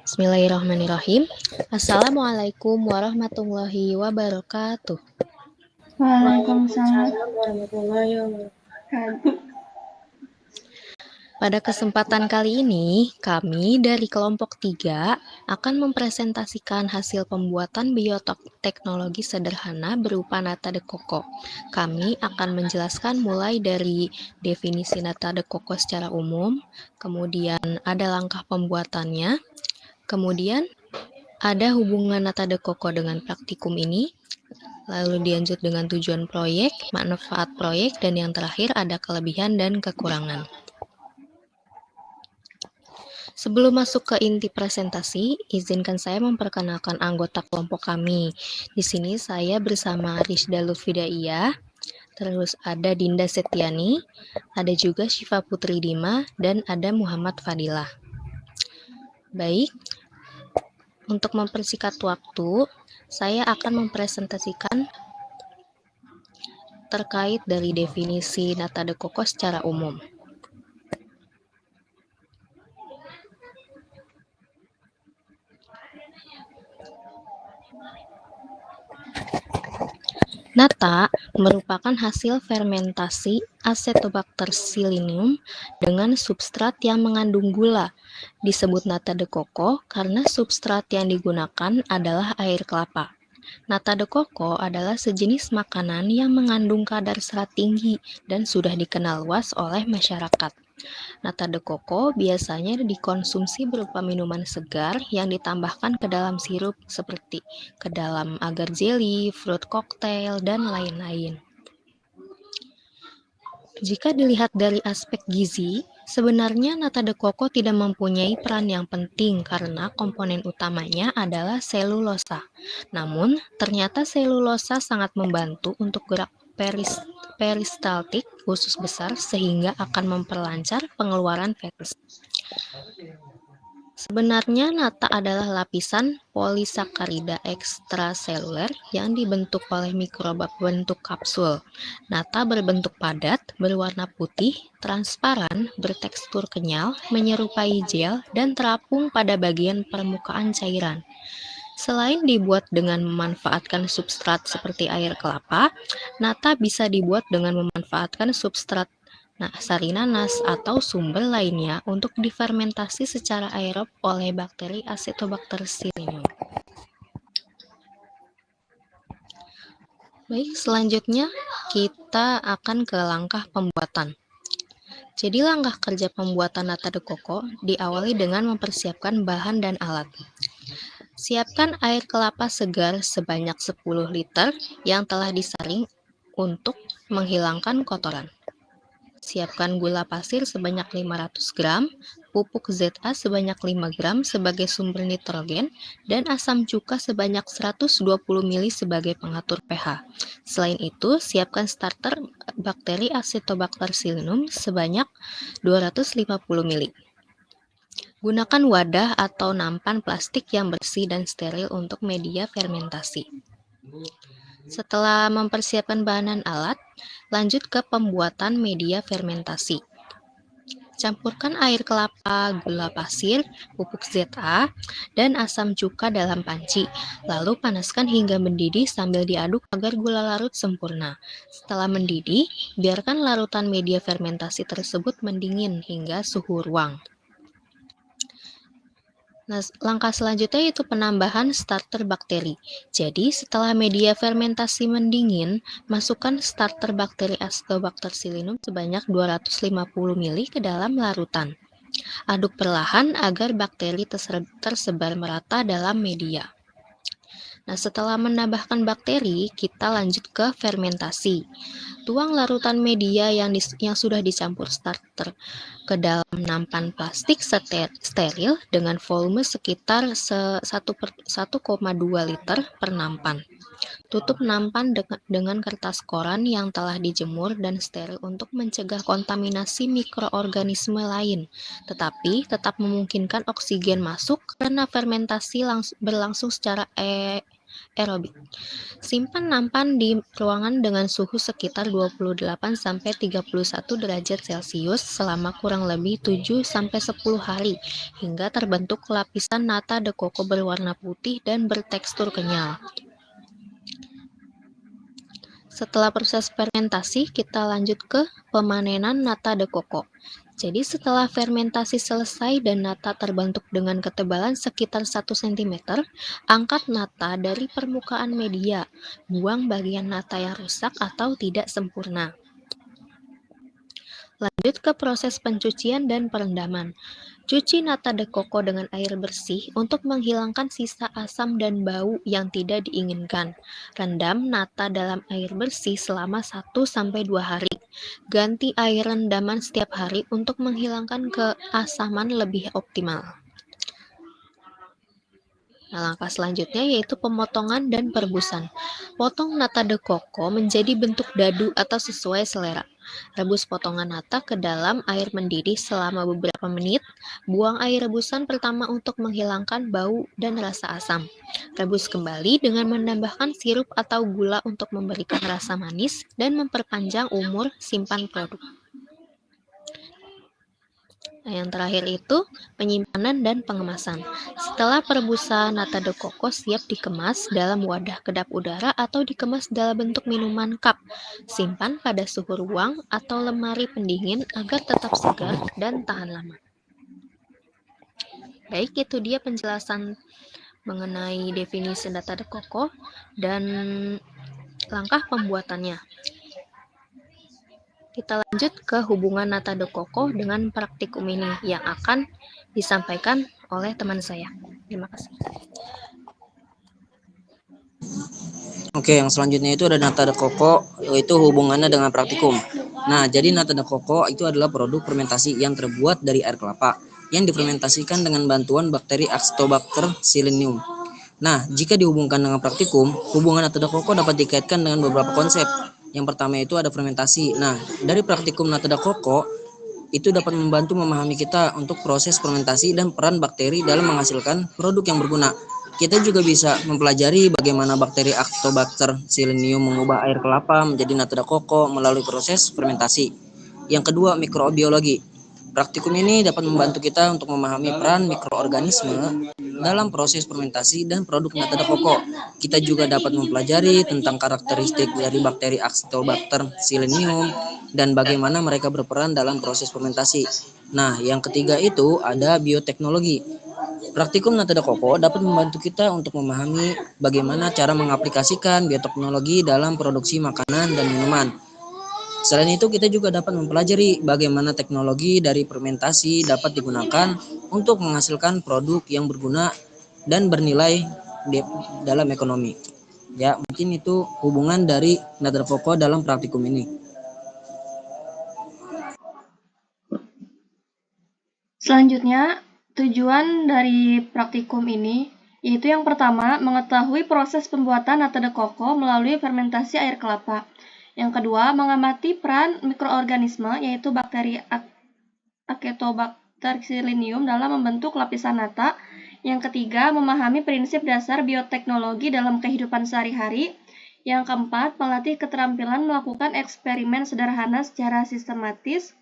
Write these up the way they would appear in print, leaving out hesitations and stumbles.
Bismillahirrahmanirrahim. Assalamualaikum warahmatullahi wabarakatuh. Waalaikumsalam warahmatullahi wabarakatuh. Pada kesempatan kali ini, kami dari kelompok 3 akan mempresentasikan hasil pembuatan bioteknologi sederhana berupa nata de coco. Kami akan menjelaskan mulai dari definisi nata de coco secara umum, kemudian ada langkah pembuatannya, kemudian ada hubungan nata de coco dengan praktikum ini, lalu dilanjut dengan tujuan proyek, manfaat proyek, dan yang terakhir ada kelebihan dan kekurangan. Sebelum masuk ke inti presentasi, izinkan saya memperkenalkan anggota kelompok kami. Di sini saya bersama Rizda Lutfidaiyah, terus ada Dinda Setiani, ada juga Syifa Putri Dima, dan ada Muhammad Fadilah. Baik, untuk mempersingkat waktu, saya akan mempresentasikan terkait dari definisi nata de coco secara umum. Nata merupakan hasil fermentasi Acetobacter silinium dengan substrat yang mengandung gula. Disebut nata de coco karena substrat yang digunakan adalah air kelapa. Nata de coco adalah sejenis makanan yang mengandung kadar serat tinggi dan sudah dikenal luas oleh masyarakat. Nata de coco biasanya dikonsumsi berupa minuman segar yang ditambahkan ke dalam sirup seperti ke dalam agar jelly, fruit cocktail, dan lain-lain. Jika dilihat dari aspek gizi, sebenarnya nata de coco tidak mempunyai peran yang penting karena komponen utamanya adalah selulosa. Namun, ternyata selulosa sangat membantu untuk gerak peristaltik usus besar sehingga akan memperlancar pengeluaran fetus. Sebenarnya nata adalah lapisan polisakarida ekstraseluler yang dibentuk oleh mikroba bentuk kapsul. Nata berbentuk padat, berwarna putih, transparan, bertekstur kenyal, menyerupai gel, dan terapung pada bagian permukaan cairan. Selain dibuat dengan memanfaatkan substrat seperti air kelapa, nata bisa dibuat dengan memanfaatkan substrat sari nanas atau sumber lainnya untuk difermentasi secara aerob oleh bakteri Acetobacter silinium. Baik, selanjutnya kita akan ke langkah pembuatan. Jadi langkah kerja pembuatan nata de coco diawali dengan mempersiapkan bahan dan alat. Siapkan air kelapa segar sebanyak 10 liter yang telah disaring untuk menghilangkan kotoran. Siapkan gula pasir sebanyak 500 gram, pupuk ZA sebanyak 5 gram sebagai sumber nitrogen, dan asam cuka sebanyak 120 ml sebagai pengatur pH. Selain itu, siapkan starter bakteri Acetobacter silinium sebanyak 250 ml. Gunakan wadah atau nampan plastik yang bersih dan steril untuk media fermentasi. Setelah mempersiapkan bahan dan alat, lanjut ke pembuatan media fermentasi. Campurkan air kelapa, gula pasir, pupuk ZA, dan asam cuka dalam panci. Lalu panaskan hingga mendidih sambil diaduk agar gula larut sempurna. Setelah mendidih, biarkan larutan media fermentasi tersebut mendingin hingga suhu ruang. Nah, langkah selanjutnya yaitu penambahan starter bakteri. Jadi, setelah media fermentasi mendingin, masukkan starter bakteri Acetobacter silinium sebanyak 250 ml ke dalam larutan. Aduk perlahan agar bakteri tersebar merata dalam media. Nah, setelah menambahkan bakteri, kita lanjut ke fermentasi. Tuang larutan media yang sudah dicampur starter ke dalam nampan plastik steril dengan volume sekitar 1,2 liter per nampan. Tutup nampan dengan kertas koran yang telah dijemur dan steril untuk mencegah kontaminasi mikroorganisme lain, tetapi tetap memungkinkan oksigen masuk karena fermentasi berlangsung secara aerobik. Simpan nampan di ruangan dengan suhu sekitar 28-31 derajat Celcius selama kurang lebih 7-10 hari hingga terbentuk lapisan nata de coco berwarna putih dan bertekstur kenyal. Setelah proses fermentasi, kita lanjut ke pemanenan nata de coco. Jadi setelah fermentasi selesai dan nata terbentuk dengan ketebalan sekitar 1 cm, angkat nata dari permukaan media. Buang bagian nata yang rusak atau tidak sempurna. Lanjut ke proses pencucian dan perendaman. Cuci nata de coco dengan air bersih untuk menghilangkan sisa asam dan bau yang tidak diinginkan. Rendam nata dalam air bersih selama 1-2 hari. Ganti air rendaman setiap hari untuk menghilangkan keasaman lebih optimal. Nah, langkah selanjutnya yaitu pemotongan dan perebusan. Potong nata de coco menjadi bentuk dadu atau sesuai selera. Rebus potongan nata ke dalam air mendidih selama beberapa menit. Buang air rebusan pertama untuk menghilangkan bau dan rasa asam. Rebus kembali dengan menambahkan sirup atau gula untuk memberikan rasa manis dan memperpanjang umur simpan produk. Nah, yang terakhir itu penyimpanan dan pengemasan. Setelah perebusan nata de coco siap dikemas dalam wadah kedap udara atau dikemas dalam bentuk minuman cup. Simpan pada suhu ruang atau lemari pendingin agar tetap segar dan tahan lama. Baik, itu dia penjelasan mengenai definisi nata de coco dan langkah pembuatannya. Kita lanjut ke hubungan nata de coco dengan praktikum ini yang akan disampaikan oleh teman saya. Terima kasih. Oke, yang selanjutnya itu ada nata de coco, yaitu hubungannya dengan praktikum. Nah, jadi nata de coco itu adalah produk fermentasi yang terbuat dari air kelapa yang difermentasikan dengan bantuan bakteri Acetobacter silenium. Nah, jika dihubungkan dengan praktikum, hubungan nata de coco dapat dikaitkan dengan beberapa konsep. Yang pertama itu ada fermentasi. Nah, dari praktikum nata de coco itu dapat membantu memahami kita untuk proses fermentasi dan peran bakteri dalam menghasilkan produk yang berguna. Kita juga bisa mempelajari bagaimana bakteri Acetobacter silenium mengubah air kelapa menjadi nata de coco melalui proses fermentasi. Yang kedua, mikrobiologi. Praktikum ini dapat membantu kita untuk memahami peran mikroorganisme dalam proses fermentasi dan produk nata de coco. Kita juga dapat mempelajari tentang karakteristik dari bakteri Acetobacter silenium dan bagaimana mereka berperan dalam proses fermentasi. Nah, yang ketiga itu ada bioteknologi. Praktikum nata de coco dapat membantu kita untuk memahami bagaimana cara mengaplikasikan bioteknologi dalam produksi makanan dan minuman. Selain itu, kita juga dapat mempelajari bagaimana teknologi dari fermentasi dapat digunakan untuk menghasilkan produk yang berguna dan bernilai dalam ekonomi. Ya, mungkin itu hubungan dari nata de coco dalam praktikum ini. Selanjutnya, tujuan dari praktikum ini yaitu yang pertama, mengetahui proses pembuatan nata de coco melalui fermentasi air kelapa. Yang kedua, mengamati peran mikroorganisme yaitu bakteri Acetobacter silenium dalam membentuk lapisan nata. Yang ketiga, memahami prinsip dasar bioteknologi dalam kehidupan sehari-hari. Yang keempat, melatih keterampilan melakukan eksperimen sederhana secara sistematis.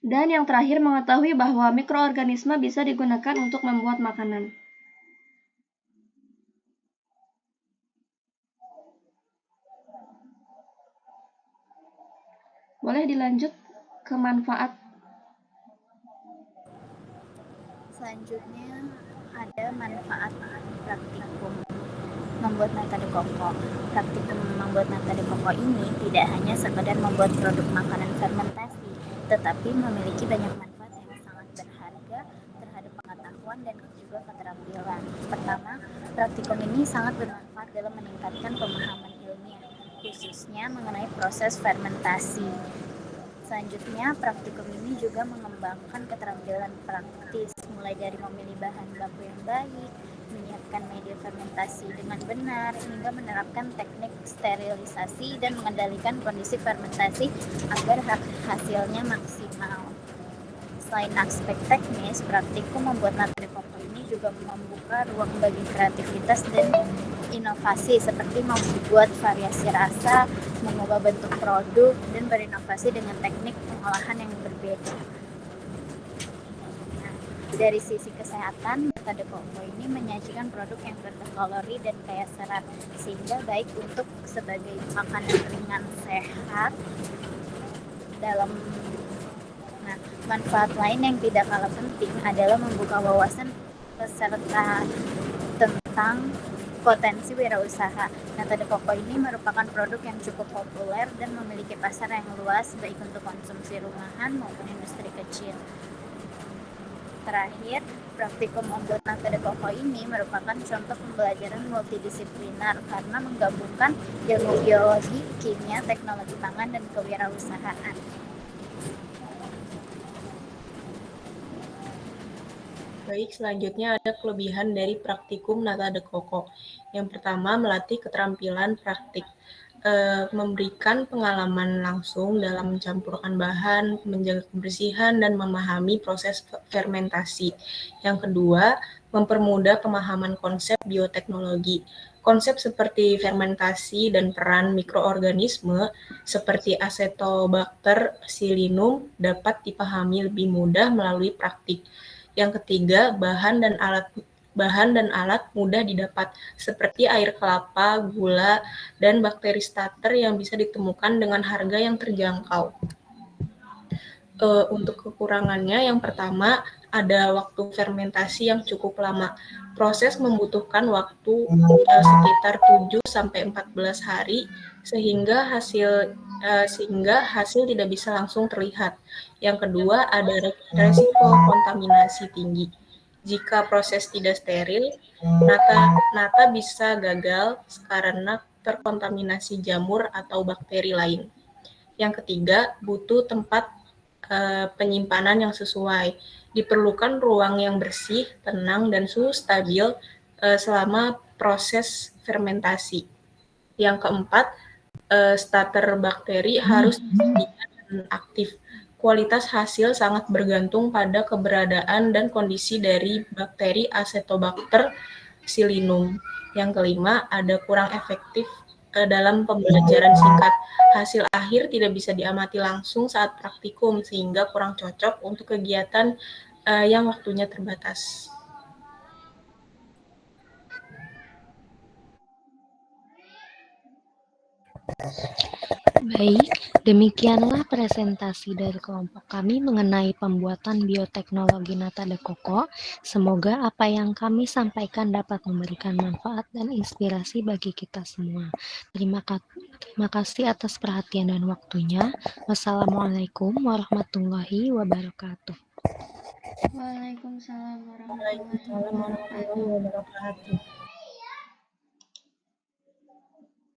Dan yang terakhir, mengetahui bahwa mikroorganisme bisa digunakan untuk membuat makanan. Boleh dilanjut ke manfaat. Selanjutnya ada manfaat praktikum membuat nata de coco. Praktikum membuat nata de coco ini tidak hanya sekedar membuat produk makanan fermentasi, tetapi memiliki banyak manfaat yang sangat berharga terhadap pengetahuan dan juga keterampilan. Pertama, praktikum ini sangat bermanfaat dalam meningkatkan pemahaman ilmiah, khususnya mengenai proses fermentasi. Selanjutnya, praktikum ini juga mengembangkan keterampilan praktis, mulai dari memilih bahan baku yang baik, menyiapkan media fermentasi dengan benar, hingga menerapkan teknik sterilisasi dan mengendalikan kondisi fermentasi agar hasilnya maksimal. Selain aspek teknis, praktikum membuat nata de coco ini juga membuka ruang bagi kreativitas dan inovasi seperti membuat variasi rasa, mengubah bentuk produk, dan berinovasi dengan teknik pengolahan yang berbeda. Nah, dari sisi kesehatan, metode Koko ini menyajikan produk yang berkalori dan kaya serat, sehingga baik untuk sebagai makanan ringan sehat dalam. Nah, manfaat lain yang tidak kalah penting adalah membuka wawasan peserta tentang potensi wirausaha. Metode Koko ini merupakan produk yang cukup populer dan memiliki pasar yang luas baik untuk konsumsi rumahan maupun industri kecil. Terakhir, praktikum membuat metode Koko ini merupakan contoh pembelajaran multidisipliner karena menggabungkan ilmu biologi, kimia, teknologi pangan, dan kewirausahaan. Baik, selanjutnya ada kelebihan dari praktikum Nata de Coco. Yang pertama, melatih keterampilan praktik. Memberikan pengalaman langsung dalam mencampurkan bahan, menjaga kebersihan, dan memahami proses fermentasi. Yang kedua, mempermudah pemahaman konsep bioteknologi. Konsep seperti fermentasi dan peran mikroorganisme seperti Acetobacter psilinum dapat dipahami lebih mudah melalui praktik. Yang ketiga, bahan dan alat mudah didapat, seperti air kelapa, gula, dan bakteri starter yang bisa ditemukan dengan harga yang terjangkau. Untuk kekurangannya, yang pertama, ada waktu fermentasi yang cukup lama. Proses membutuhkan waktu sekitar 7-14 hari, sehingga hasil tidak bisa langsung terlihat. Yang kedua, ada resiko kontaminasi tinggi. Jika proses tidak steril, nata bisa gagal karena terkontaminasi jamur atau bakteri lain. Yang ketiga, butuh tempat penyimpanan yang sesuai. Diperlukan ruang yang bersih, tenang, dan suhu stabil selama proses fermentasi. Yang keempat, starter bakteri harus disediakan dan aktif. Kualitas hasil sangat bergantung pada keberadaan dan kondisi dari bakteri Acetobacter psilinum. Yang kelima, ada kurang efektif dalam pembelajaran singkat. Hasil akhir tidak bisa diamati langsung saat praktikum, sehingga kurang cocok untuk kegiatan yang waktunya terbatas. Baik, demikianlah presentasi dari kelompok kami mengenai pembuatan bioteknologi Nata de Coco. Semoga apa yang kami sampaikan dapat memberikan manfaat dan inspirasi bagi kita semua. Terima kasih atas perhatian dan waktunya. Wassalamualaikum warahmatullahi wabarakatuh. Waalaikumsalam warahmatullahi wabarakatuh. Waalaikumsalam warahmatullahi wabarakatuh.